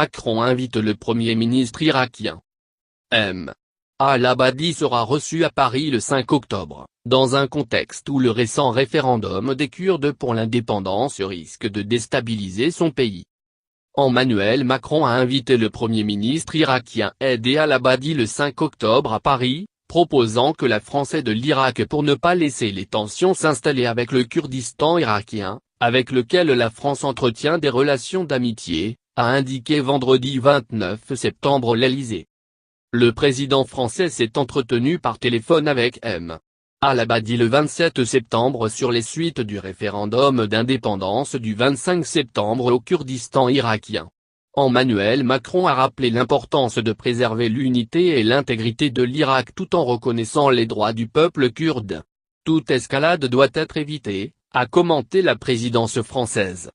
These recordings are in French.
Macron invite le Premier ministre irakien. M. Al-Abadi sera reçu à Paris le 5 octobre, dans un contexte où le récent référendum des Kurdes pour l'indépendance risque de déstabiliser son pays. Emmanuel Macron a invité le Premier ministre irakien Haïder Al-Abadi le 5 octobre à Paris, proposant que la France aide l'Irak pour ne pas laisser les tensions s'installer avec le Kurdistan irakien, avec lequel la France entretient des relations d'amitié, a indiqué vendredi 29 septembre l'Élysée. Le président français s'est entretenu par téléphone avec M. Al-Abadi le 27 septembre sur les suites du référendum d'indépendance du 25 septembre au Kurdistan irakien. Emmanuel Macron a rappelé l'importance de préserver l'unité et l'intégrité de l'Irak tout en reconnaissant les droits du peuple kurde. Toute escalade doit être évitée, a commenté la présidence française.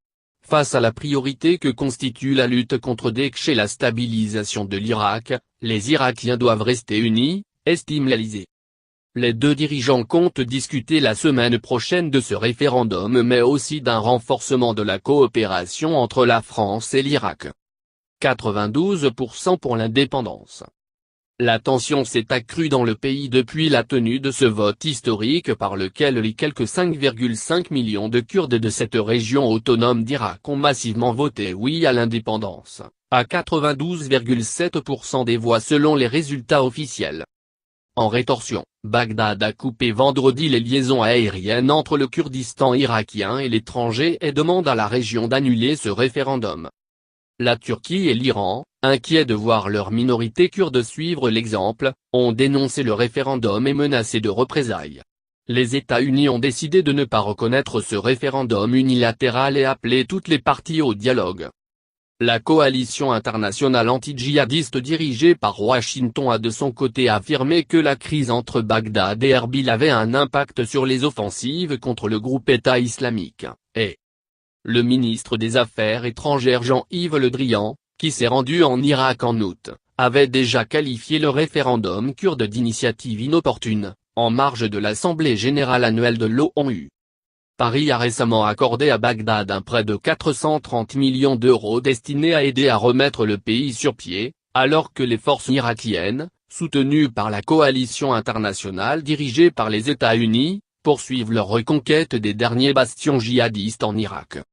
Face à la priorité que constitue la lutte contre Daesh et la stabilisation de l'Irak, les Irakiens doivent rester unis, estime l'Élysée. Les deux dirigeants comptent discuter la semaine prochaine de ce référendum mais aussi d'un renforcement de la coopération entre la France et l'Irak. 92% pour l'indépendance. La tension s'est accrue dans le pays depuis la tenue de ce vote historique par lequel les quelques 5,5 millions de Kurdes de cette région autonome d'Irak ont massivement voté oui à l'indépendance, à 92,7% des voix selon les résultats officiels. En rétorsion, Bagdad a coupé vendredi les liaisons aériennes entre le Kurdistan irakien et l'étranger et demande à la région d'annuler ce référendum. La Turquie et l'Iran, inquiets de voir leur minorité kurde suivre l'exemple, ont dénoncé le référendum et menacé de représailles. Les États-Unis ont décidé de ne pas reconnaître ce référendum unilatéral et appelé toutes les parties au dialogue. La coalition internationale anti-djihadiste dirigée par Washington a de son côté affirmé que la crise entre Bagdad et Erbil avait un impact sur les offensives contre le groupe État islamique, et le ministre des Affaires étrangères Jean-Yves Le Drian, qui s'est rendu en Irak en août, avait déjà qualifié le référendum kurde d'initiative inopportune, en marge de l'Assemblée générale annuelle de l'ONU. Paris a récemment accordé à Bagdad un prêt de 430 millions d'euros destiné à aider à remettre le pays sur pied, alors que les forces irakiennes, soutenues par la coalition internationale dirigée par les États-Unis, poursuivent leur reconquête des derniers bastions djihadistes en Irak.